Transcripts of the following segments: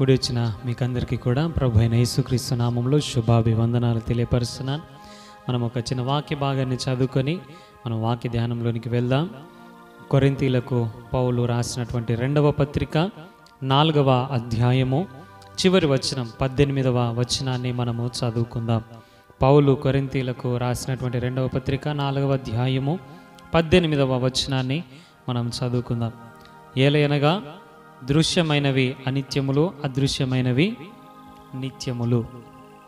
కూడి వచ్చిన మీకందరికీ కూడా ప్రభు అయిన యేసుక్రీస్తు నామంలో శుభాభివందనాలు తెలియపరుస్తున్నాను. మనం ఒక చిన్న వాక్య భాగాన్ని చదువుకొని మనం వాక్య ధ్యానంలోనికి వెళ్దాం. కొరింథీలకు పౌలు రాసినటువంటి 2వ పత్రిక 4వ అధ్యాయము చివరి వచనం 18వ వచనాన్ని మనము చదువుకుందాం. పౌలు కొరింథీలకు రాసినటువంటి 2వ పత్రిక 4వ అధ్యాయము 18వ వచనాన్ని మనం చదువుకుందాం. ఏలయనగా దృశ్యమైనవి అనిత్యములు, అదృశ్యమైనవి నిత్యములు.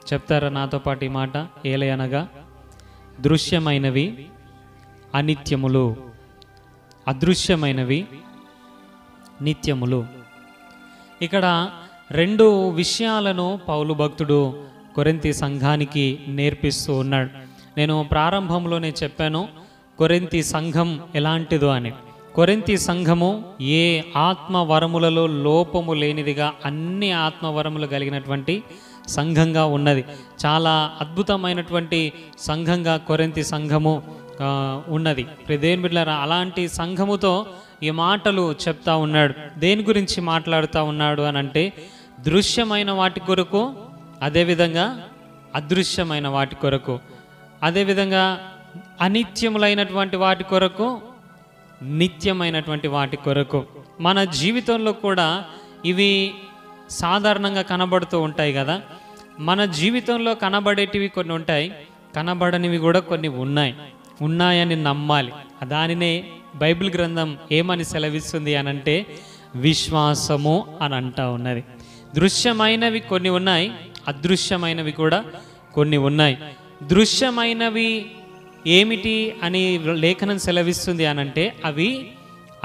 చెప్తారా నాతో పాటు ఈ మాట? ఏలయనగా దృశ్యమైనవి అనిత్యములు, అదృశ్యమైనవి నిత్యములు. ఇక్కడ 2 విషయాలను పౌలు భక్తుడు కొరింథీ సంఘానికి నేర్పిస్తూ ఉన్నాడు. నేను ప్రారంభంలోనే చెప్పాను కొరింథీ సంఘం ఎలాంటిదో అని. కొరింథీ సంఘము ఏ ఆత్మవరములలో లోపము లేనిదిగా అన్ని ఆత్మవరములు కలిగినటువంటి సంఘంగా ఉన్నది. చాలా అద్భుతమైనటువంటి సంఘంగా కొరింథీ సంఘము ఉన్నది. దేవుని బిడ్డలారా, అలాంటి సంఘముతో ఈ మాటలు చెప్తా ఉన్నాడు. దేని గురించి మాట్లాడుతూ ఉన్నాడు అని అంటే, దృశ్యమైన వాటి కొరకు, అదేవిధంగా అదృశ్యమైన వాటి కొరకు, అదేవిధంగా అనిత్యములైనటువంటి వాటి కొరకు, నిత్యమైనటువంటి వాటి కొరకు. మన జీవితంలో కూడా ఇవి సాధారణంగా కనబడుతూ ఉంటాయి కదా. మన జీవితంలో కనబడేటివి కొన్ని ఉంటాయి, కనబడనివి కూడా కొన్ని ఉన్నాయని నమ్మాలి. దానినే బైబిల్ గ్రంథం ఏమని సెలవిస్తుంది అని అంటే విశ్వాసము అని అంటా ఉన్నది. దృశ్యమైనవి కొన్ని ఉన్నాయి, అదృశ్యమైనవి కూడా కొన్ని ఉన్నాయి. దృశ్యమైనవి ఏమిటి అని లేఖనం సెలవిస్తుంది అనంటే అవి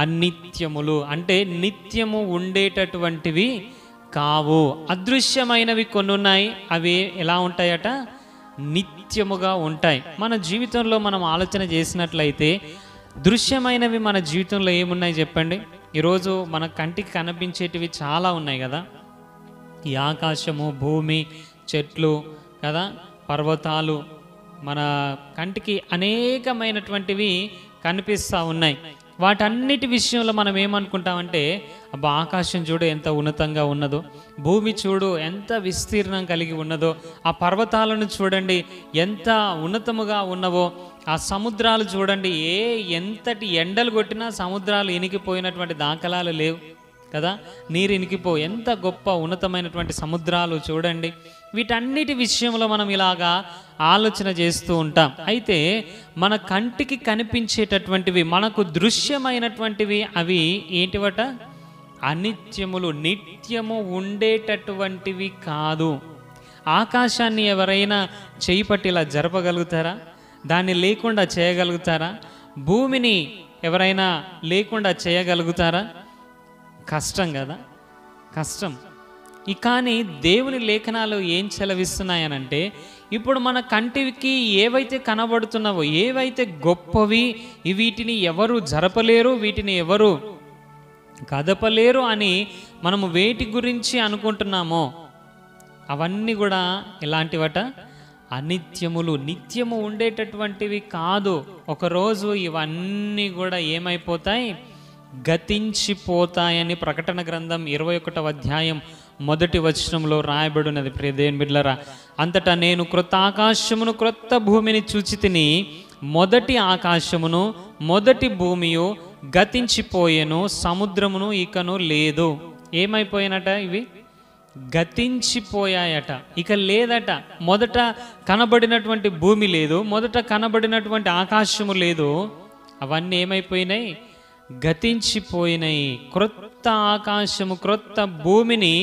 అనిత్యములు, అంటే నిత్యము ఉండేటటువంటివి కావు. అదృశ్యమైనవి కొన్ని ఉన్నాయి, అవి ఎలా ఉంటాయట? నిత్యముగా ఉంటాయి. మన జీవితంలో మనం ఆలోచన చేసినట్లయితే దృశ్యమైనవి మన జీవితంలో ఏమున్నాయి చెప్పండి? ఈరోజు మన కంటికి కనిపించేటివి చాలా ఉన్నాయి కదా. ఈ ఆకాశము, భూమి, చెట్లు కదా, పర్వతాలు, మన కంటికి అనేకమైనటువంటివి కనిపిస్తూ ఉన్నాయి. వాటన్నిటి విషయంలో మనం ఏమనుకుంటామంటే, అబ్బా ఆకాశం చూడు ఎంత ఉన్నతంగా ఉన్నదో, భూమి చూడు ఎంత విస్తీర్ణం కలిగి ఉన్నదో, ఆ పర్వతాలను చూడండి ఎంత ఉన్నతముగా ఉన్నవో, ఆ సముద్రాలు చూడండి ఎంతటి ఎండలు కొట్టినా సముద్రాలు ఇనికిపోయినటువంటి దాఖలాలు లేవు కదా. నీరు ఇనికిపో ఎంత గొప్ప ఉన్నతమైనటువంటి సముద్రాలు చూడండి. వీటన్నిటి విషయంలో మనం ఇలాగా ఆలోచన చేస్తూ ఉంటాం. అయితే మన కంటికి కనిపించేటటువంటివి, మనకు దృశ్యమైనటువంటివి అవి ఏంటివట? అనిత్యములు, నిత్యము ఉండేటటువంటివి కాదు. ఆకాశాన్ని ఎవరైనా చేయి పట్టి ఇలా జరపగలుగుతారా? దాన్ని లేకుండా చేయగలుగుతారా? భూమిని ఎవరైనా లేకుండా చేయగలుగుతారా? కష్టం కదా, కష్టం. కానీ దేవుని లేఖనాలు ఏం సెలవిస్తున్నాయనంటే, ఇప్పుడు మన కంటికి ఏవైతే కనబడుతున్నావో, ఏవైతే గొప్పవి, వీటిని ఎవరు జరపలేరు, వీటిని ఎవరు కదపలేరు అని మనము వేటి గురించి అనుకుంటున్నామో అవన్నీ కూడా ఎలాంటివట? అనిత్యములు, నిత్యము ఉండేటటువంటివి కాదు. ఒకరోజు ఇవన్నీ కూడా ఏమైపోతాయి? గతించిపోతాయని ప్రకటన గ్రంథం 21వ అధ్యాయం 1వ వచనంలో రాయబడినది. ప్రియ దేవుని బిడ్డలారా, అంతటా నేను క్రొత్త ఆకాశమును క్రొత్త భూమిని చూచితిని. మొదటి ఆకాశమును మొదటి భూమియు గతించిపోయెను, సముద్రమును ఇకను లేదు. ఏమైపోయినట? ఇవి గతించిపోయాయట, ఇక లేదట. మొదట కనబడినటువంటి భూమి లేదు, మొదట కనబడినటువంటి ఆకాశము లేదు, అవన్నీ ఏమైపోయినాయి? గతించిపోయినాయి. క్రొత్త ఆకాశము క్రొత్త భూమిని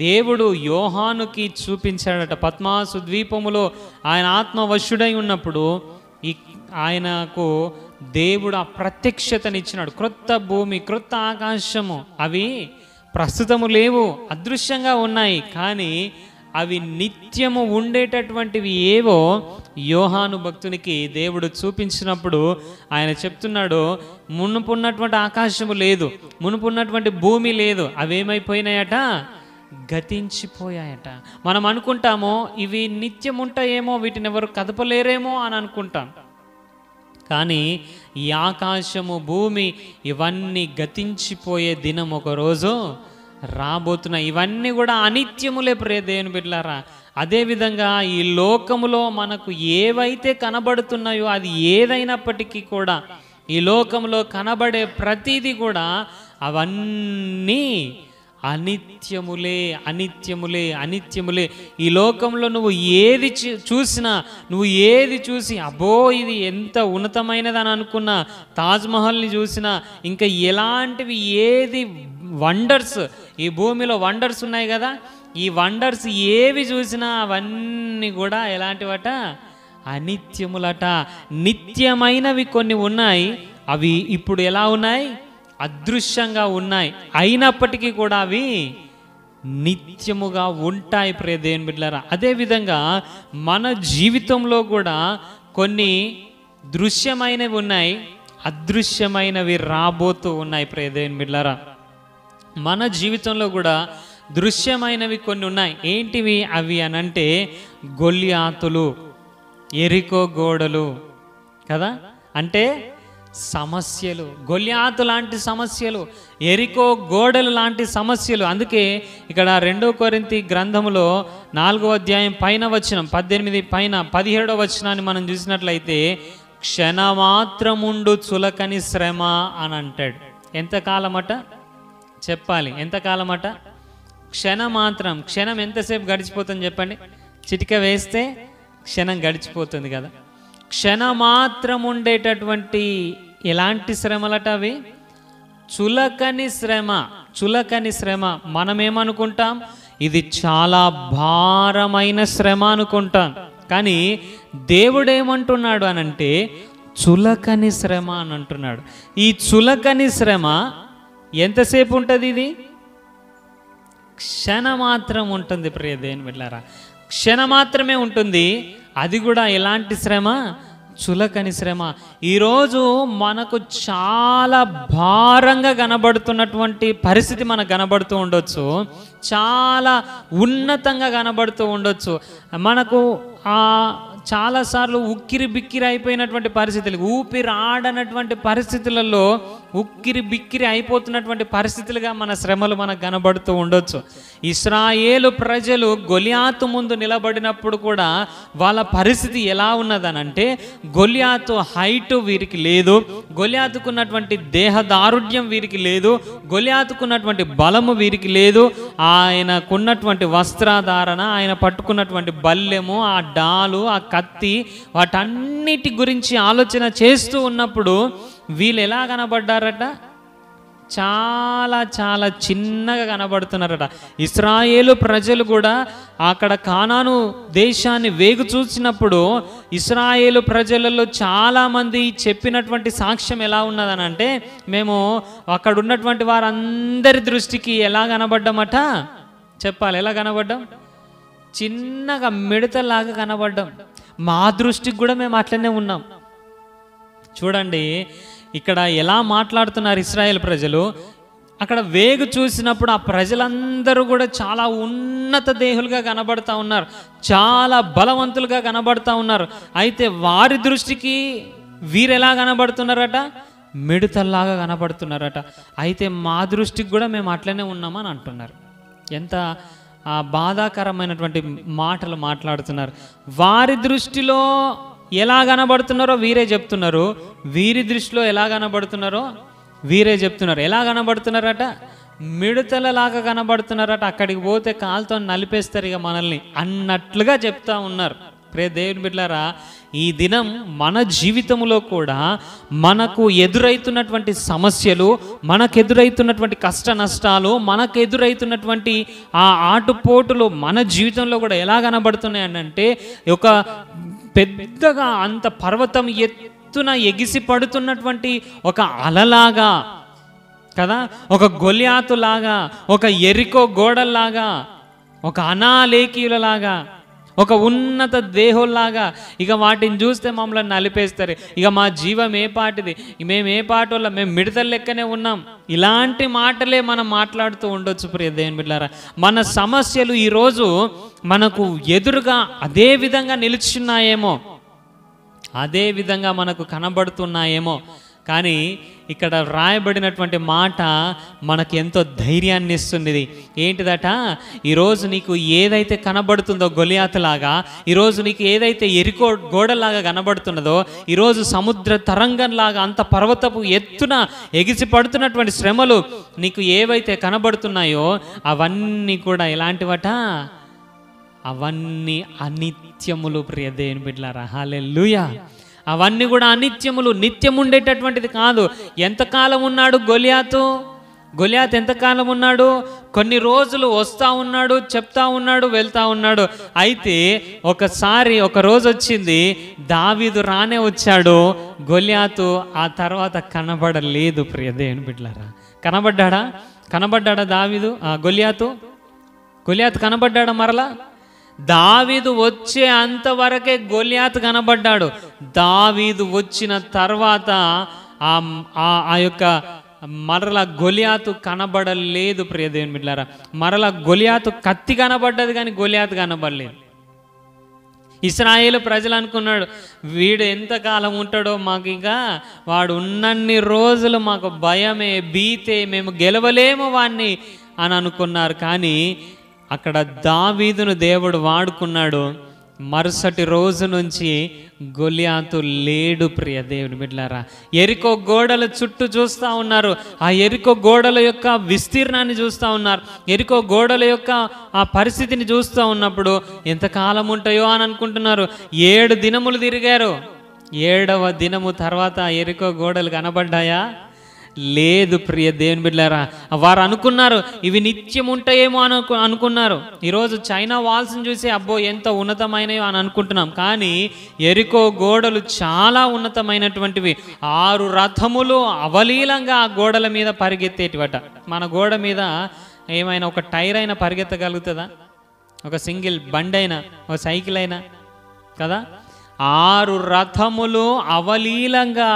దేవుడు యోహానుకి చూపించాడట. పద్మాసు ద్వీపములో ఆయన ఆత్మవశుడై ఉన్నప్పుడు ఆయనకు దేవుడు ఆ ప్రత్యక్షతనిచ్చినాడు. క్రొత్త భూమి, క్రొత్త ఆకాశము అవి ప్రస్తుతము లేవు, అదృశ్యంగా ఉన్నాయి. కానీ అవి నిత్యము ఉండేటటువంటివి ఏవో యోహాను భక్తునికి దేవుడు చూపించినప్పుడు ఆయన చెప్తున్నాడు, మునుపున్నటువంటి ఆకాశము లేదు, మునుపున్నటువంటి భూమి లేదు, అవేమైపోయినాయట? గతించిపోయాయట. మనం అనుకుంటామో ఇవి నిత్యం ఉంటాయేమో, వీటిని ఎవరు కదపలేరేమో అని అనుకుంటాం. కానీ ఈ ఆకాశము, భూమి ఇవన్నీ గతించిపోయే దినం ఒకరోజు రాబోతున్నాయి. ఇవన్నీ కూడా అనిత్యములే ప్రియ దేవుని బిడ్డలారా. అదేవిధంగా ఈ లోకములో మనకు ఏవైతే కనబడుతున్నాయో అది ఏదైనప్పటికీ కూడా, ఈ లోకంలో కనబడే ప్రతిదీ కూడా అవన్నీ అనిత్యములే, అనిత్యములే, అనిత్యములే. ఈ లోకంలో నువ్వు ఏది చూసినా, నువ్వు ఏది చూసి అబ్బో ఇది ఎంత ఉన్నతమైనదని అనుకున్నా, తాజ్మహల్ని చూసినా, ఇంకా ఎలాంటివి ఏది వండర్స్, ఈ భూమిలో వండర్స్ ఉన్నాయి కదా, ఈ వండర్స్ ఏవి చూసినా అవన్నీ కూడా ఎలాంటివట? అనిత్యములట. నిత్యమైనవి కొన్ని ఉన్నాయి, అవి ఇప్పుడు ఎలా ఉన్నాయి? అదృశ్యంగా ఉన్నాయి. అయినప్పటికీ కూడా అవి నిత్యముగా ఉంటాయి ప్రియ దేవుని బిడ్డలారా. అదేవిధంగా మన జీవితంలో కూడా కొన్ని దృశ్యమైనవి ఉన్నాయి, అదృశ్యమైనవి రాబోతూ ఉన్నాయి ప్రియ దేవుని బిడ్డలారా. మన జీవితంలో కూడా దృశ్యమైనవి కొన్ని ఉన్నాయి. ఏంటివి అవి అనంటే గొల్యాతులు, ఎరికో గోడలు కదా, అంటే సమస్యలు. గొల్యాతు లాంటి సమస్యలు, ఎరికో గోడలు లాంటి సమస్యలు. అందుకే ఇక్కడ 2 కొరింథీ గ్రంథములో 4వ అధ్యాయం పైన వచనం 18 పైన 17వ వచనాన్ని మనం చూసినట్లయితే క్షణమాత్రముండు చులకని శ్రమ అని అంటాడు. ఎంతకాలమట చెప్పాలి? ఎంతకాలమట? క్షణమాత్రం. క్షణం ఎంతసేపు గడిచిపోతుంది చెప్పండి? చిటిక వేస్తే క్షణం గడిచిపోతుంది కదా. క్షణమాత్రం ఉండేటటువంటి ఎలాంటి శ్రమలట అవి? చులకని శ్రమ. చులకని శ్రమ. మనమేమనుకుంటాం? ఇది చాలా భారమైన శ్రమ అనుకుంటాం. కానీ దేవుడేమంటున్నాడు అనంటే చులకని శ్రమ అని అంటున్నాడు. ఈ చులకని శ్రమ ఎంతసేపు ఉంటుంది? ఇది క్షణమాత్రం ఉంటుంది ప్రియ దేవుని బిడ్డలారా. క్షణమాత్రమే ఉంటుంది. అది కూడా ఎలాంటి శ్రమ? చులకని శ్రమ. ఈరోజు మనకు చాలా భారంగా కనబడుతున్నటువంటి పరిస్థితి మనకు కనబడుతూ ఉండొచ్చు, చాలా ఉన్నతంగా కనబడుతూ ఉండొచ్చు. మనకు చాలాసార్లు ఉక్కిరి బిక్కిరి అయిపోయినటువంటి పరిస్థితులు, ఊపిరాడనటువంటి పరిస్థితులలో ఉక్కిరి బిక్కిరి అయిపోతున్నటువంటి పరిస్థితులుగా మన శ్రమలు మనకు కనబడుతూ ఉండొచ్చు. ఇశ్రాయేలు ప్రజలు గొల్యాతు ముందు నిలబడినప్పుడు కూడా వాళ్ళ పరిస్థితి ఎలా ఉన్నదనంటే, గొల్యాతు హైటు వీరికి లేదు, గొల్యాతుకున్నటువంటి దేహదారుఢ్యం వీరికి లేదు, గొల్యాతుకున్నటువంటి బలము వీరికి లేదు. ఆయనకున్నటువంటి వస్త్రధారణ, ఆయన పట్టుకున్నటువంటి బల్లెము, ఆ డాలు, ఆ కత్తి, వాటన్నిటి గురించి ఆలోచన చేస్తూ ఉన్నప్పుడు వీళ్ళు ఎలా కనబడ్డారట? చాలా చాలా చిన్నగా కనబడుతున్నారట. ఇశ్రాయేలు ప్రజలు కూడా అక్కడ కానాను దేశాన్ని వేగు చూసినప్పుడు ఇశ్రాయేలు ప్రజలలో చాలామంది చెప్పినటువంటి సాక్ష్యం ఎలా ఉన్నదనంటే, మేము అక్కడ ఉన్నటువంటి వారందరి దృష్టికి ఎలా కనబడ్డామట చెప్పాలి? ఎలా కనబడ్డాం? చిన్నగా మిడతలాగా కనబడ్డాం. మా దృష్టికి కూడా మేము అట్లనే ఉన్నాం. చూడండి ఇక్కడ ఎలా మాట్లాడుతున్నారు ఇశ్రాయేల్ ప్రజలు. అక్కడ వేగు చూసినప్పుడు ఆ ప్రజలందరూ కూడా చాలా ఉన్నత దేహులుగా కనబడతా ఉన్నారు, చాలా బలవంతులుగా కనబడతా ఉన్నారు. అయితే వారి దృష్టికి వీరెలా కనబడుతున్నారట? మిడతల్లాగా కనబడుతున్నారట. అయితే మా దృష్టికి కూడా మేము అట్లనే ఉన్నామని అంటున్నారు. ఎంత బాధాకరమైనటువంటి మాటలు మాట్లాడుతున్నారు. వారి దృష్టిలో ఎలా కనబడుతున్నారో వీరే చెప్తున్నారు, వీరి దృష్టిలో ఎలా కనబడుతున్నారో వీరే చెప్తున్నారు. ఎలా కనబడుతున్నారట? మిడతలలాగా కనబడుతున్నారట. అక్కడికి పోతే కాలుతో నలిపేస్తారు ఇక మనల్ని అన్నట్లుగా చెప్తా ఉన్నారు. ప్రియ దేవుని బిడ్డలారా, ఈ దినం మన జీవితంలో కూడా మనకు ఎదురైతున్నటువంటి సమస్యలు, మనకు ఎదురైతున్నటువంటి కష్ట నష్టాలు, మనకు ఎదురైతున్నటువంటి ఆ ఆటుపోటులు మన జీవితంలో కూడా ఎలా కనబడుతున్నాయి అంటే, ఒక పెద్దగా అంత పర్వతం ఎత్తున ఎగిసి పడుతున్నటువంటి ఒక అలలాగా కదా, ఒక గొల్యాతులాగా, ఒక ఎరికో గోడల్లాగా, ఒక అనాలేకీయులలాగా, ఒక ఉన్నత దేహంలాగా ఇక వాటిని చూస్తే మమ్మల్ని నలిపేస్తారు. ఇక మా జీవం ఏ పాటిది, మేము ఏ పాటోళ్ళ, మేము మిడతల లెక్కనే ఉన్నాం. ఇలాంటి మాటలే మనం మాట్లాడుతూ ఉండొచ్చు ప్రియ దేవుని బిడ్డలారా. మన సమస్యలు ఈరోజు మనకు ఎదురుగా అదే విధంగా నిలుచున్నాయేమో, అదే విధంగా మనకు కనబడుతున్నాయేమో. కానీ ఇక్కడ రాయబడినటువంటి మాట మనకు ఎంతో ధైర్యాన్ని ఇస్తుంది. ఏంటిదట, ఈరోజు నీకు ఏదైతే కనబడుతుందో గొలియాతులాగా, ఈరోజు నీకు ఏదైతే ఎరికో గోడలాగా కనబడుతున్నదో, ఈరోజు సముద్ర తరంగంలాగా అంత పర్వతపు ఎత్తున ఎగిసి పడుతున్నటువంటి శ్రమలు నీకు ఏవైతే కనబడుతున్నాయో అవన్నీ కూడా ఎలాంటివట, అవన్నీ అనిత్యములు. ప్రియ దేవుని బిడ్డలారా, హల్లెలూయా. అవన్నీ కూడా అనిత్యములు, నిత్యం ఉండేటటువంటిది కాదు. ఎంతకాలం ఉన్నాడు గొలియాతు ఎంతకాలం ఉన్నాడు? కొన్ని రోజులు వస్తూ ఉన్నాడు, చెప్తా ఉన్నాడు, వెళ్తా ఉన్నాడు. అయితే ఒకసారి ఒక రోజు వచ్చింది, దావీదు రానే వచ్చాడు, గొలియాతు ఆ తర్వాత కనబడలేదు. ప్రియ దేవుని బిడ్డలారా, కనబడ్డాడా దావీదు? గొలియాతు కనబడ్డాడా? మరలా దావీదు వచ్చే అంతవరకే గొలియాతు కనబడ్డాడు. దావీదు వచ్చిన తర్వాత ఆ యొక్క మరలా గొలియాతు కనబడలేదు. ప్రియ దేవుని బిడ్డలారా, మరలా గొలియాతు కత్తి కనబడ్డది కానీ గొలియాతు కనబడలేదు. ఇశ్రాయేలు ప్రజలు అనుకున్నాడు, వీడు ఎంతకాలం ఉంటాడో మాకు, ఇంకా వాడు ఉన్నన్ని రోజులు మాకు భయమే, భీతే, మేము గెలవలేము వాణ్ణి అని అనుకున్నారు. కానీ అక్కడ దావీదును దేవుడు వాడుకున్నాడు. మరుసటి రోజు నుంచి గొలియాతు లేడు. ప్రియ దేవుని బిడ్డలారా, ఎరికో గోడల చుట్టూ చూస్తూ ఉన్నారు. ఆ ఎరికో గోడల యొక్క విస్తీర్ణాన్ని చూస్తూ ఉన్నారు. ఎరికో గోడల యొక్క ఆ పరిస్థితిని చూస్తూ ఉన్నప్పుడు ఎంతకాలం ఉంటాయో అని అనుకుంటున్నారు. 7 దినములు తిరిగారు. 7వ దినము తర్వాత ఎరికో గోడలు కనబడ్డాయా? లేదు. ప్రియ దేవుని బిడ్డలారా, వారు అనుకున్నారు ఇవి నిత్యం ఉంటాయేమో అనుకున్నారు. ఈరోజు చైనా వాల్స్ని చూసి అబ్బో ఎంత ఉన్నతమైనయో అని అనుకుంటున్నాం. కానీ ఎరికో గోడలు చాలా ఉన్నతమైనటువంటివి. 6 రథములు అవలీలంగా ఆ గోడల మీద పరిగెత్తేటివట. మన గోడ మీద ఏమైనా ఒక టైర్ అయినా పరిగెత్తగలుగుతుందా? ఒక సింగిల్ బండి అయినా, ఒక సైకిల్ అయినా కదా? 6 రథములు అవలీలంగా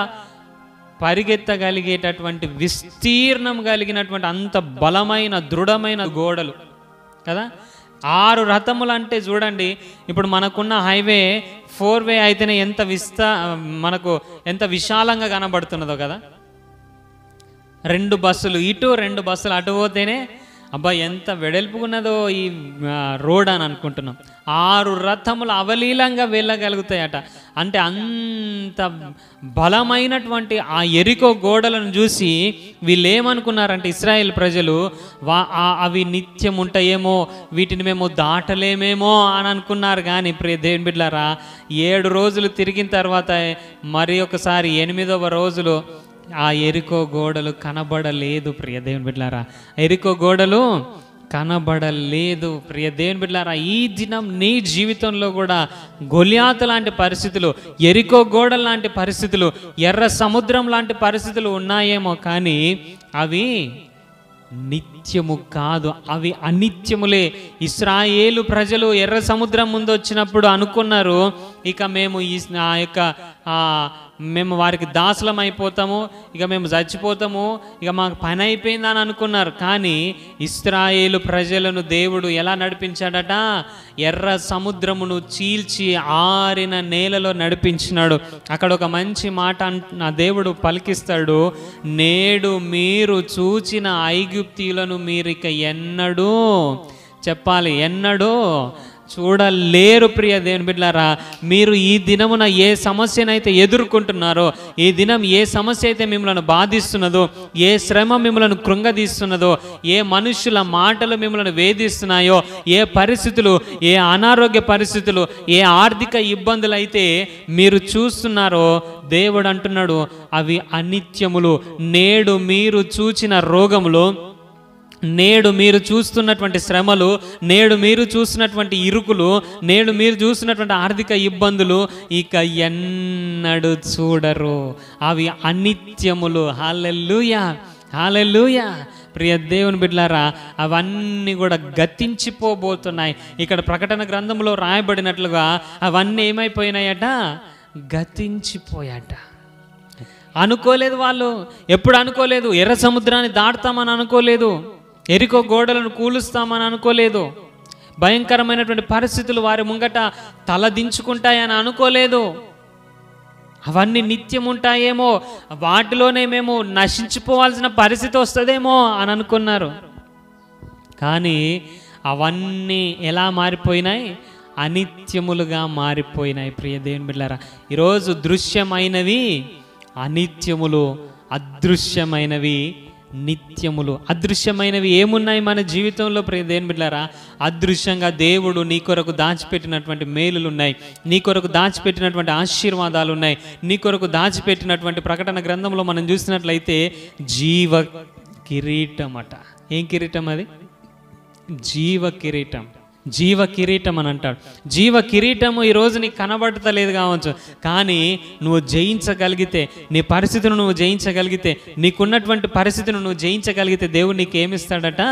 పరిగెత్తగలిగేటటువంటి విస్తీర్ణం కలిగినటువంటి అంత బలమైన దృఢమైన గోడలు కదా. 6 రథములు అంటే చూడండి, ఇప్పుడు మనకున్న హైవే 4 వే అయితేనే మనకు ఎంత విశాలంగా కనబడుతున్నదో కదా. 2 బస్సులు ఇటు, 2 బస్సులు అటు పోతేనే అబ్బా ఎంత వెడల్పుకున్నదో ఈ రోడ్ అని అనుకుంటున్నాం. 6 రథములు అవలీలంగా వెళ్ళగలుగుతాయట. అంటే అంత బలమైనటువంటి ఆ ఎరికో గోడలను చూసి వీళ్ళు ఏమనుకున్నారంటే, ఇశ్రాయేల్ ప్రజలు అవి నిత్యం ఉంటాయేమో, వీటిని మేము దాటలేమేమో అని అనుకున్నారు. కానీ ప్రియ దేవుని బిడ్డలారా, 7 రోజులు తిరిగిన తర్వాత మరి ఒకసారి 8వ రోజులో ఆ ఎరికో గోడలు కనబడలేదు. ప్రియ దేవుని బిడ్డలారా, ఎరికో గోడలు కనబడలేదు. ప్రియ దేవుని బిడ్డలారా, ఈ దినం నీ జీవితంలో కూడా గొలియాతు లాంటి పరిస్థితులు, ఎరికో గోడల లాంటి పరిస్థితులు, ఎర్ర సముద్రం లాంటి పరిస్థితులు ఉన్నాయేమో, కానీ అవి నిత్యము కాదు, అవి అనిత్యములే. ఇశ్రాయేలు ప్రజలు ఎర్ర సముద్రం ముందు వచ్చినప్పుడు అనుకున్నారు, ఇక మేము మేము వారికి దాసులం అయిపోతాము, ఇక మేము చచ్చిపోతాము, ఇక మాకు పని అయిపోయిందని అనుకున్నారు. కానీ ఇశ్రాయేలు ప్రజలను దేవుడు ఎలా నడిపించాడట? ఎర్ర సముద్రమును చీల్చి ఆరిన నేలలో నడిపించినాడు. అక్కడ ఒక మంచి మాట నా దేవుడు పలికిస్తాడు, నేడు మీరు చూచిన ఐగుప్తీయులను మీరు ఇక ఎన్నడూ చెప్పాలి, ఎన్నడూ చూడలేరు. ప్రియ దేవుని బిడ్డలారా, మీరు ఈ దినమున ఏ సమస్యనైతే ఎదుర్కొంటున్నారో, ఈ దినం ఏ సమస్య అయితే మిమ్మల్ని బాధిస్తున్నదో, ఏ శ్రమ మిమ్మల్ని కృంగదీస్తున్నదో, ఏ మనుషుల మాటలు మిమ్మల్ని వేధిస్తున్నాయో, ఏ పరిస్థితులు, ఏ అనారోగ్య పరిస్థితులు, ఏ ఆర్థిక ఇబ్బందులు అయితే మీరు చూస్తున్నారో, దేవుడు అంటున్నాడు అవి అనిత్యములు. నేడు మీరు చూచిన రోగములు, నేడు మీరు చూస్తున్నటువంటి శ్రమలు, నేడు మీరు చూస్తున్నటువంటి ఇరుకులు, నేడు మీరు చూస్తున్నటువంటి ఆర్థిక ఇబ్బందులు ఇక ఎన్నడూ చూడరు. అవి అనిత్యములు. హల్లెలూయా, హల్లెలూయా. ప్రియ దేవుని బిడ్డలారా, అవన్నీ కూడా గతించిపోబోతున్నాయి. ఇక్కడ ప్రకటన గ్రంథంలో రాయబడినట్లుగా అవన్నీ ఏమైపోయినాయట? గతించిపోయాట. అనుకోలేదు వాళ్ళు, ఎప్పుడు అనుకోలేదు. ఎర్ర సముద్రాన్ని దాటుతామని అనుకోలేదు, ఎరికో గోడలను కూలుస్తామని అనుకోలేదు, భయంకరమైనటువంటి పరిస్థితులు వారి ముంగట తలదించుకుంటాయని అనుకోలేదు. అవన్నీ నిత్యం ఉంటాయేమో, వాటిలోనే మేము నశించిపోవాల్సిన పరిస్థితి వస్తుందేమో అని అనుకున్నారు. కానీ అవన్నీ ఎలా మారిపోయినాయి? అనిత్యములుగా మారిపోయినాయి. ప్రియ దేవుని బిడ్డలారా, ఈరోజు దృశ్యమైనవి అనిత్యములు, అదృశ్యమైనవి నిత్యములు. అదృశ్యమైనవి ఏమున్నాయి మన జీవితంలో ప్రియ దేవుని బిడ్డలారా? అదృశ్యంగా దేవుడు నీ కొరకు దాచిపెట్టినటువంటి మేలులు ఉన్నాయి, నీ కొరకు దాచిపెట్టినటువంటి ఆశీర్వాదాలు ఉన్నాయి, నీ కొరకు దాచిపెట్టినటువంటి ప్రకటన గ్రంథంలో మనం చూసినట్లయితే జీవ కిరీటం అట. ఏం కిరీటం అది? జీవ కిరీటం. జీవ కిరీటం అని అంటాడు. జీవ కిరీటము ఈరోజు నీకు కనబడతలేదు కావచ్చు, కానీ నువ్వు జయించగలిగితే, నీ పరిస్థితిని నువ్వు జయించగలిగితే, నీకున్నటువంటి పరిస్థితిని నువ్వు జయించగలిగితే దేవుడు నీకు ఏమిస్తాడట?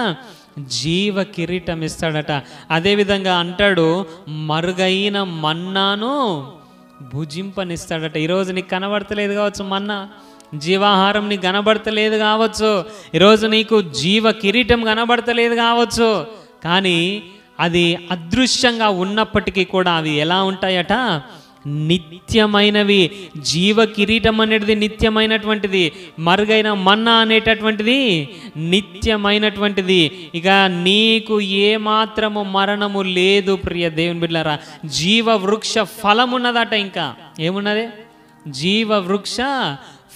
జీవ కిరీటం ఇస్తాడట. అదేవిధంగా అంటాడు, మరుగైన మన్నాను భుజింపనిస్తాడట. ఈరోజు నీకు కనబడతలేదు కావచ్చు మన్నా, జీవాహారం నీకు కనబడతలేదు కావచ్చు, ఈరోజు నీకు జీవ కిరీటం కనబడతలేదు కావచ్చు, కానీ అది అదృశ్యంగా ఉన్నప్పటికీ కూడా అవి ఎలా ఉంటాయట? నిత్యమైనవి. జీవ కిరీటం అనేది నిత్యమైనటువంటిది, మరుగైన మన్నా అనేటటువంటిది నిత్యమైనటువంటిది. ఇక నీకు ఏమాత్రము మరణము లేదు ప్రియ దేవుని బిడ్డలారా. జీవ వృక్ష ఫలమున్నదట. ఇంకా ఏమున్నది? జీవ వృక్ష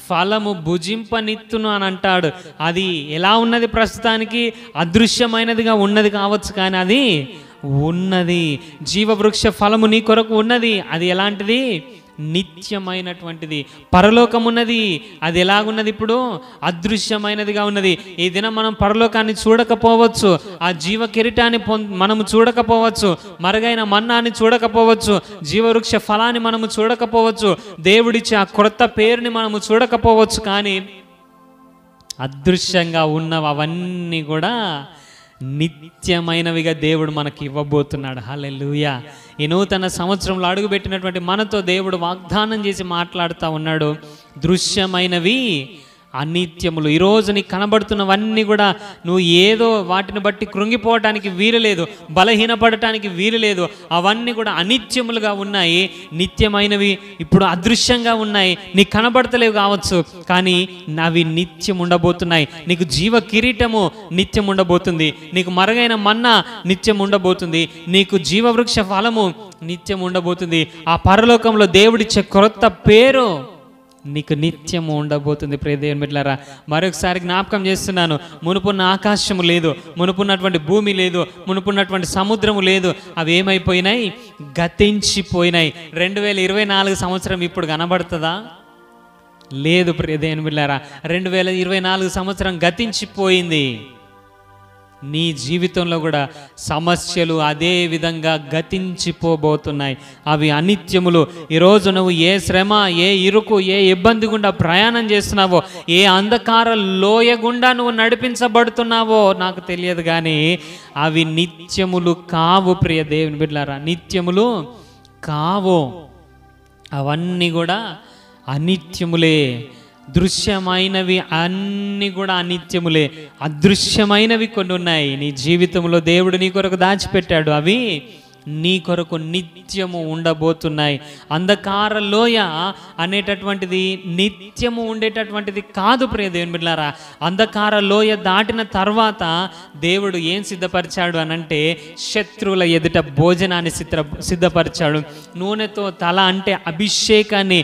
ఫలము భుజింపనిత్తును అని అంటాడు. అది ఎలా ఉన్నది? ప్రస్తుతానికి అదృశ్యమైనదిగా ఉన్నది కావచ్చు, కానీ అది ఉన్నది. జీవవృక్ష ఫలము నీ కొరకు ఉన్నది. అది ఎలాంటిది? నిత్యమైనటువంటిది. పరలోకం ఉన్నది. అది ఎలాగున్నది? ఇప్పుడు అదృశ్యమైనదిగా ఉన్నది. ఈ దినం మనం పరలోకాన్ని చూడకపోవచ్చు, ఆ జీవ కిరీటాన్ని మనము చూడకపోవచ్చు, మరుగైన మన్నాన్ని చూడకపోవచ్చు, జీవవృక్ష ఫలాన్ని మనము చూడకపోవచ్చు, దేవుడిచ్చే ఆ క్రొత్త పేరుని మనము చూడకపోవచ్చు, కానీ అదృశ్యంగా ఉన్నవి అవన్నీ కూడా నిత్యమైనవిగా దేవుడు మనకి ఇవ్వబోతున్నాడు. హల్లెలూయా. ఈ నూతన సంవత్సరంలో అడుగుపెట్టినటువంటి మనతో దేవుడు వాగ్దానం చేసి మాట్లాడుతూ ఉన్నాడు, దృశ్యమైనవి అనిత్యములు. ఈరోజు నీకు కనబడుతున్నవన్నీ కూడా నువ్వు ఏదో వాటిని బట్టి కృంగిపోవటానికి వీలు లేదు, బలహీనపడటానికి వీలు లేదు. అవన్నీ కూడా అనిత్యములుగా ఉన్నాయి, నిత్యమైనవి ఇప్పుడు అదృశ్యంగా ఉన్నాయి, నీకు కనబడతలేవు కావచ్చు, కానీ అవి నిత్యం ఉండబోతున్నాయి. నీకు జీవ కిరీటము నిత్యం ఉండబోతుంది, నీకు మరుగైన మన్నా నిత్యం ఉండబోతుంది, నీకు జీవవృక్ష ఫలము నిత్యం ఉండబోతుంది. ఆ పరలోకంలో దేవుడిచ్చే క్రొత్త పేరు నీకు నిత్యము ఉండబోతుంది. ప్రియ దేవుని బిడ్డలారా, మరొకసారి జ్ఞాపకం చేస్తున్నాను, మునుపున్న ఆకాశము లేదు, మునుపున్నటువంటి భూమి లేదు, మునుపున్నటువంటి సముద్రము లేదు. అవి ఏమైపోయినాయి? గతించిపోయినాయి. 2024 సంవత్సరం ఇప్పుడు కనబడుతుందా? లేదు ప్రియ దేవుని బిడ్డలారా, 2024 సంవత్సరం గతించిపోయింది. నీ జీవితంలో కూడా సమస్యలు అదే విధంగా గతించిపోబోతున్నాయి. అవి అనిత్యములు. ఈరోజు నువ్వు ఏ శ్రమ, ఏ ఇరుకు, ఏ ఇబ్బంది గుండా ప్రయాణం చేస్తున్నావో, ఏ అంధకార లోయ గుండా నువ్వు నడిపించబడుతున్నావో నాకు తెలియదు, కానీ అవి నిత్యములు కావు ప్రియ దేవుని బిడ్డలారా, నిత్యములు కావు. అవన్నీ కూడా అనిత్యములే. దృశ్యమైనవి అన్నీ కూడా అనిత్యములే, అదృశ్యమైనవి కొన్ని ఉన్నాయి నీ జీవితంలో. దేవుడు నీ కొరకు దాచిపెట్టాడు, అవి నీ కొరకు నిత్యము ఉండబోతున్నాయి. అంధకార లోయ అనేటటువంటిది నిత్యము ఉండేటటువంటిది కాదు ప్రియ దేవుని బిడ్డలారా. అంధకార లోయ దాటిన తర్వాత దేవుడు ఏం సిద్ధపరిచాడు అనంటే, శత్రువుల ఎదుట భోజనాన్ని సిద్ధపరిచాడు. నూనెతో తల అంటే అభిషేకాన్ని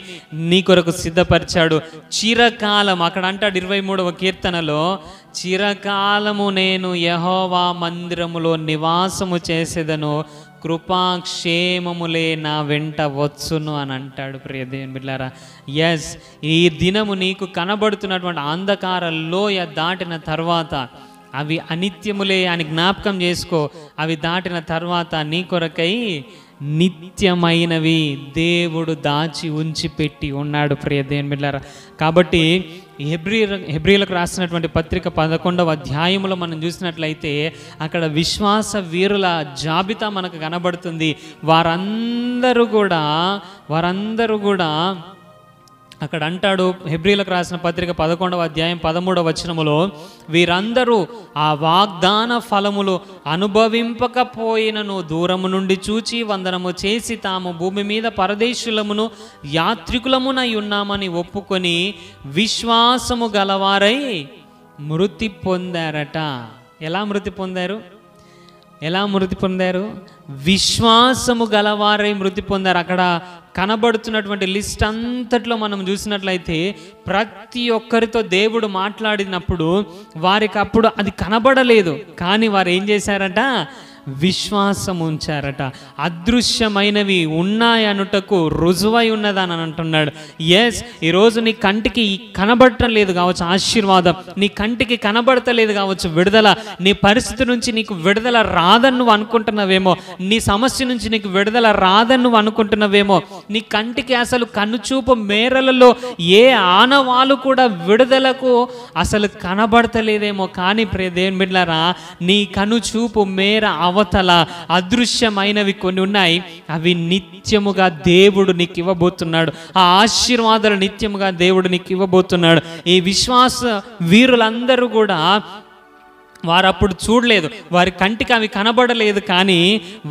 నీ కొరకు సిద్ధపరిచాడు. చిరకాలం, అక్కడ అంటాడు 23వ కీర్తనలో, చిరకాలము నేను యెహోవా మందిరములో నివాసము చేసేదను, కృపాక్షేమములే నా వెంట వచ్చును అని అంటాడు. ప్రియ దేవుని బిడ్డలారా, ఎస్, ఈ దినము నీకు కనబడుతున్నటువంటి అంధకార లోయ దాటిన తర్వాత అవి అనిత్యములే అని జ్ఞాపకం చేసుకో. అవి దాటిన తర్వాత నీ కొరకై నిత్యమైనవి దేవుడు దాచి ఉంచి పెట్టి ఉన్నాడు ప్రియ దేవుని బిడ్డలారా. కాబట్టి హెబ్రీలకు రాసినటువంటి పత్రిక 11వ అధ్యాయంలో మనం చూసినట్లయితే అక్కడ విశ్వాస వీరుల జాబితా మనకు కనబడుతుంది. వారందరూ కూడా అక్కడ అంటాడు, హెబ్రీలకు రాసిన పత్రిక 11వ అధ్యాయం 13వ వచనములో, వీరందరూ ఆ వాగ్దాన ఫలములు అనుభవింపకపోయినను దూరము నుండి చూచి వందనము చేసి తాము భూమి మీద పరదేశులమును యాత్రికులమునై ఉన్నామని ఒప్పుకొని విశ్వాసము గలవారై మృతి పొందారట. ఎలా మృతి పొందారు? ఎలా మృతి పొందారు? విశ్వాసము గలవారై మృతి పొందారు. అక్కడ కనబడుతున్నటువంటి లిస్ట్ అంతట్లో మనం చూసినట్లయితే ప్రతి ఒక్కరితో దేవుడు మాట్లాడినప్పుడు వారికి అప్పుడు అది కనబడలేదు, కానీ వారు ఏం చేశారట? విశ్వాసం ఉంచారట. అదృశ్యమైనవి ఉన్నాయనుటకు రుజువై ఉన్నదని అంటున్నాడు. ఎస్, ఈరోజు నీ కంటికి కనబడటం లేదు కావచ్చు ఆశీర్వాదం, నీ కంటికి కనబడతలేదు కావచ్చు విడుదల, నీ పరిస్థితి నుంచి నీకు విడుదల రాదని నువ్వు అనుకుంటున్నావేమో, నీ సమస్య నుంచి నీకు విడుదల రాదని నువ్వు అనుకుంటున్నావేమో, నీ కంటికి అసలు కనుచూపు మేరలలో ఏ ఆనవాలు కూడా విడుదలకు అసలు కనబడతలేదేమో, కానీ ప్రియ దేవుని బిడ్డలారా, నీ కనుచూపు మేర అవతల అదృశ్యమైనవి కొన్ని ఉన్నాయి. అవి నిత్యముగా దేవుడు నీకు ఇవ్వబోతున్నాడు. ఆ ఆశీర్వాదాలు నిత్యముగా దేవుడు నీకు ఇవ్వబోతున్నాడు. ఈ విశ్వాస వీరులందరూ కూడా వారు అప్పుడు చూడలేదు, వారి కంటికి అవి కనబడలేదు, కానీ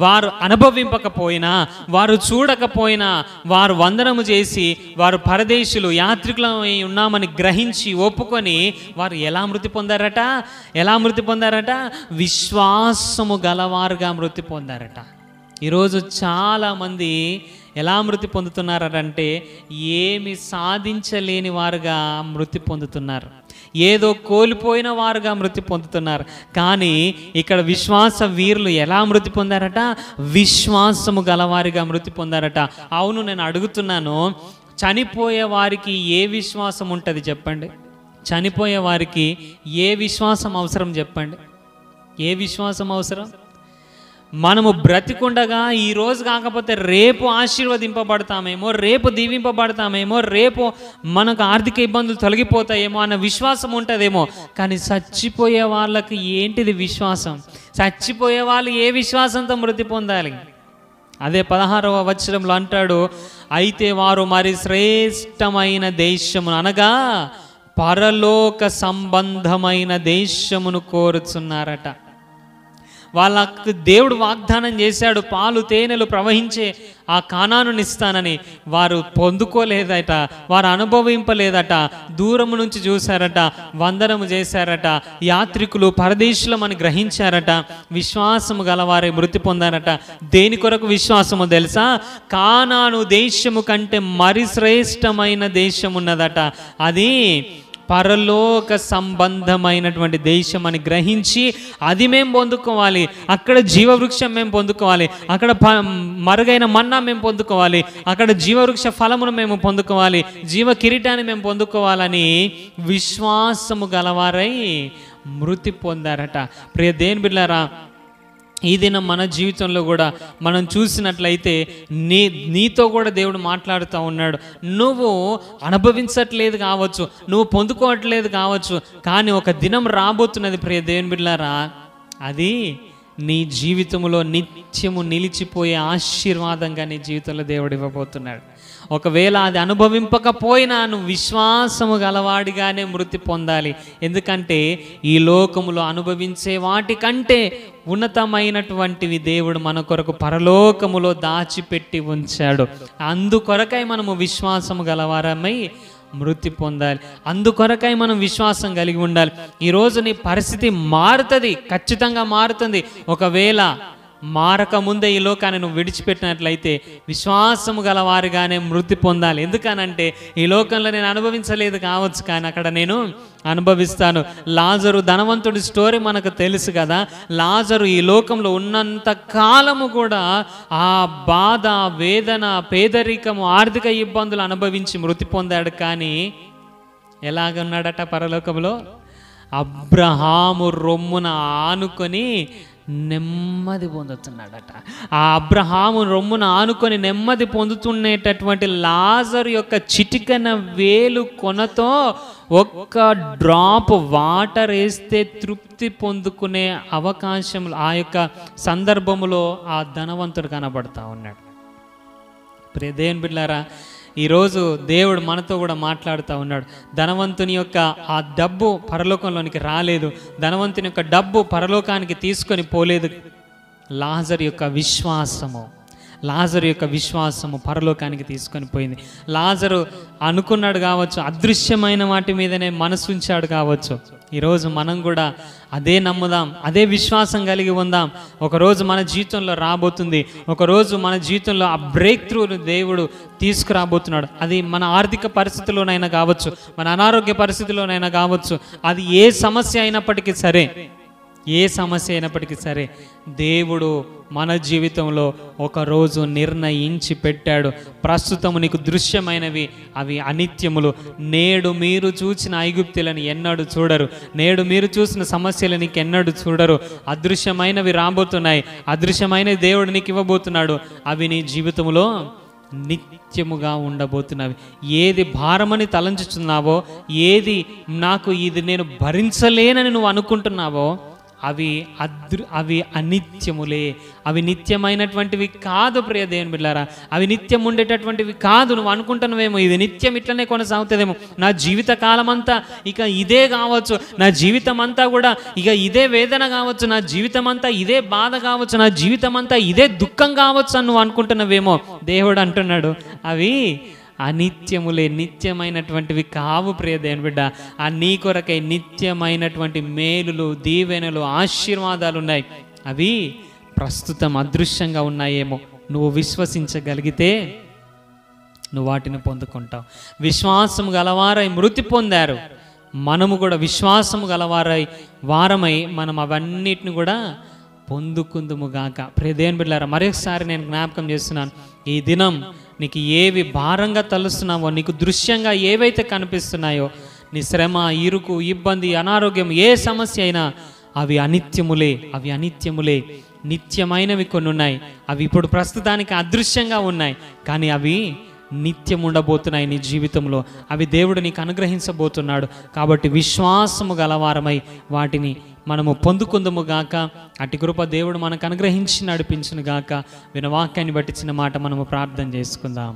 వారు అనుభవింపకపోయినా, వారు చూడకపోయినా, వారు వందనము చేసి వారు పరదేశులు యాత్రికులమై ఉన్నామని గ్రహించి ఒప్పుకొని వారు ఎలా మృతి పొందారట? ఎలా మృతి పొందారట? విశ్వాసము గలవారుగా మృతి పొందారట. ఈరోజు చాలామంది ఎలా మృతి పొందుతున్నారంటే ఏమి సాధించలేని వారుగా మృతి పొందుతున్నారు, ఏదో కోల్పోయిన వారుగా మృతి పొందుతున్నారు. కానీ ఇక్కడ విశ్వాస వీరులు ఎలా మృతి పొందారట? విశ్వాసము గలవారిగా మృతి పొందారట. అవును, నేను అడుగుతున్నాను, చనిపోయే వారికి ఏ విశ్వాసం ఉంటుంది చెప్పండి? చనిపోయే వారికి ఏ విశ్వాసం అవసరం చెప్పండి? ఏ విశ్వాసం అవసరం? మనము బ్రతికుండగా ఈరోజు కాకపోతే రేపు ఆశీర్వదింపబడతామేమో, రేపు దీవింపబడతామేమో, రేపు మనకు ఆర్థిక ఇబ్బందులు తొలగిపోతాయేమో అన్న విశ్వాసం ఉంటుందేమో, కానీ చచ్చిపోయే వాళ్ళకి ఏంటిది విశ్వాసం? చచ్చిపోయే వాళ్ళు ఏ విశ్వాసంతో మృతి పొందాలి? అదే 16వ వచనంలో అంటాడు, అయితే వారు మరి శ్రేష్టమైన దేశమును అనగా పరలోక సంబంధమైన దేశమును కోరుచున్నారట. వాళ్ళకు దేవుడు వాగ్దానం చేశాడు, పాలు తేనెలు ప్రవహించే ఆ కానానునిస్తానని. వారు పొందుకోలేదట, వారు అనుభవింపలేదట, దూరము నుంచి చూశారట, వందనము చేశారట, యాత్రికులు పరదేశులమని గ్రహించారట, విశ్వాసము గలవారే మృతి పొందారట. దేని కొరకు విశ్వాసము తెలుసా? కానాను దేశము కంటే మరి శ్రేష్టమైన దేశం ఉన్నదట. అది పరలోక సంబంధమైనటువంటి దేశం అని గ్రహించి అది మేము పొందుకోవాలి, అక్కడ జీవవృక్షం మేము పొందుకోవాలి, అక్కడ మరుగైన మన్నా మేము పొందుకోవాలి, అక్కడ జీవవృక్ష ఫలమును మేము పొందుకోవాలి, జీవ కిరీటాన్ని మేము పొందుకోవాలని విశ్వాసము గలవారై మృతి పొందారట. ప్రియ దేవుని బిడ్డలారా, ఈ దినం మన జీవితంలో కూడా మనం చూసినట్లయితే నీతో కూడా దేవుడు మాట్లాడుతూ ఉన్నాడు. నువ్వు అనుభవించట్లేదు కావచ్చు, నువ్వు పొందుకోవట్లేదు కావచ్చు, కానీ ఒక దినం రాబోతున్నది ప్రియ దేవుని బిడ్డలారా, అది నీ జీవితంలో నిత్యము నిలిచిపోయే ఆశీర్వాదంగా నీ జీవితంలో దేవుడు ఇవ్వబోతున్నాడు. ఒకవేళ అది అనుభవింపకపోయినా నువ్వు విశ్వాసము గలవాడిగానే మృతి పొందాలి. ఎందుకంటే ఈ లోకములో అనుభవించే వాటికంటే ఉన్నతమైనటువంటివి దేవుడు మన కొరకు పరలోకములో దాచిపెట్టి ఉంచాడు. అందుకొరకై మనము విశ్వాసము గలవారమై మృతి పొందాలి. అందుకొరకై మనం విశ్వాసం కలిగి ఉండాలి. ఈరోజు నీ పరిస్థితి మారుతుంది, ఖచ్చితంగా మారుతుంది. ఒకవేళ మారక ముందే ఈ లోకాన్ని నువ్వు విడిచిపెట్టినట్లయితే విశ్వాసము గలవారిగానే మృతి పొందాలి. ఎందుకనంటే ఈ లోకంలో నేను అనుభవించలేదు కావచ్చు, కానీ అక్కడ నేను అనుభవిస్తాను. లాజరు ధనవంతుడి స్టోరీ మనకు తెలుసు కదా. లాజరు ఈ లోకంలో ఉన్నంత కాలము కూడా ఆ బాధ, వేదన, పేదరికము, ఆర్థిక ఇబ్బందులు అనుభవించి మృతి పొందాడు. కానీ ఎలాగున్నాడట పరలోకంలో? అబ్రహాము రొమ్మున ఆనుకొని నెమ్మది పొందుతున్నాడట. ఆ అబ్రహాము రొమ్మున ఆనుకొని నెమ్మది పొందుతున్నటువంటి లాజరు యొక్క చిటికన వేలు కొనతో ఒక్క డ్రాప్ వాటర్ వేస్తే తృప్తి పొందుకునే అవకాశం ఆ యొక్క సందర్భములో ఆ ధనవంతుడు కనబడతా ఉన్నాడు. ప్రియ దేవుని బిడ్డలారా, ఈరోజు దేవుడు మనతో కూడా మాట్లాడుతూ ఉన్నాడు. ధనవంతుని యొక్క ఆ డబ్బు పరలోకంలోనికి రాలేదు, ధనవంతుని యొక్క డబ్బు పరలోకానికి తీసుకొని పోలేదు. లాజరు యొక్క విశ్వాసము పరలోకానికి తీసుకొని పోయింది. లాజరు అనుకున్నాడు కావచ్చు, అదృశ్యమైన వాటి మీదనే మనసు ఉంచాడు కావచ్చు. ఈరోజు మనం కూడా అదే నమ్ముదాం, అదే విశ్వాసం కలిగి ఉందాం. ఒకరోజు మన జీవితంలో రాబోతుంది, ఒకరోజు మన జీవితంలో ఆ బ్రేక్ త్రూను దేవుడు తీసుకురాబోతున్నాడు. అది మన ఆర్థిక పరిస్థితిలోనైనా కావచ్చు, మన అనారోగ్య పరిస్థితిలోనైనా కావచ్చు, అది ఏ సమస్య అయినప్పటికీ సరే, దేవుడు మన జీవితంలో ఒకరోజు నిర్ణయించి పెట్టాడు. ప్రస్తుతం నీకు దృశ్యమైనవి అవి అనిత్యములు. నేడు మీరు చూసిన ఐగుప్తులను ఎన్నడూ చూడరు, నేడు మీరు చూసిన సమస్యలు నీకు ఎన్నడూ చూడరు. అదృశ్యమైనవి రాబోతున్నాయి, అదృశ్యమైనవి దేవుడు నీకు ఇవ్వబోతున్నాడు. అవి నీ జీవితంలో నిత్యముగా ఉండబోతున్నవి. ఏది భారమని తలంచుచున్నావో, ఏది నాకు ఇది నేను భరించలేనని నువ్వు అనుకుంటున్నావో, అవి అనిత్యములే. అవి నిత్యమైనటువంటివి కాదు ప్రియ దేవుని బిడ్డలారా, అవి నిత్యం ఉండేటటువంటివి కాదు. నువ్వు అనుకుంటున్నావేమో ఇది నిత్యం ఇట్లనే కొనసాగుతుందేమో, నా జీవిత కాలం అంతా ఇక ఇదే కావచ్చు, నా జీవితం అంతా కూడా ఇక ఇదే వేదన కావచ్చు, నా జీవితం అంతా ఇదే బాధ కావచ్చు, నా జీవితం అంతా ఇదే దుఃఖం కావచ్చు అని నువ్వు అనుకుంటున్నావేమో. దేవుడు అంటున్నాడు అవి అనిత్యములే, నిత్యమైనటువంటివి కావు ప్రియ దేవుని బిడ్డ. ఆ నీ కొరకై నిత్యమైనటువంటి మేలులు, దీవెనలు, ఆశీర్వాదాలు ఉన్నాయి. అవి ప్రస్తుతం అదృశ్యంగా ఉన్నాయేమో, నువ్వు విశ్వసించగలిగితే నువ్వు వాటిని పొందుకుంటావు. విశ్వాసము గలవారై మృతి పొందారు, మనము కూడా విశ్వాసము వారమై మనం అవన్నిటిని కూడా పొందుకుందుముగాక. ప్రియ దేవుని బిడ్డలారా, మరొకసారి నేను జ్ఞాపకం చేస్తున్నాను, ఈ దినం నీకు ఏవి భారంగా తలుస్తున్నావో, నీకు దృశ్యంగా ఏవైతే కనిపిస్తున్నాయో, నీ శ్రమ, ఇరుకు, ఇబ్బంది, అనారోగ్యం, ఏ సమస్య అయినా అవి అనిత్యములే. నిత్యమైనవి కొన్ని ఉన్నాయి, అవి ఇప్పుడు ప్రస్తుతానికి అదృశ్యంగా ఉన్నాయి, కానీ అవి నిత్యం ఉండబోతున్నాయి నీ జీవితంలో. అవి దేవుడు నీకు అనుగ్రహించబోతున్నాడు. కాబట్టి విశ్వాసము గలవారమై వాటిని మనము పొందుకుందుము గాక. అట్టి కృప దేవుడు మనకు అనుగ్రహించి నడిపించును గాక. వినవాక్యాన్ని బట్టి చిన్న మాట మనము ప్రార్థన చేసుకుందాం.